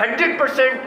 100%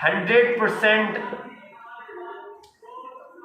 100%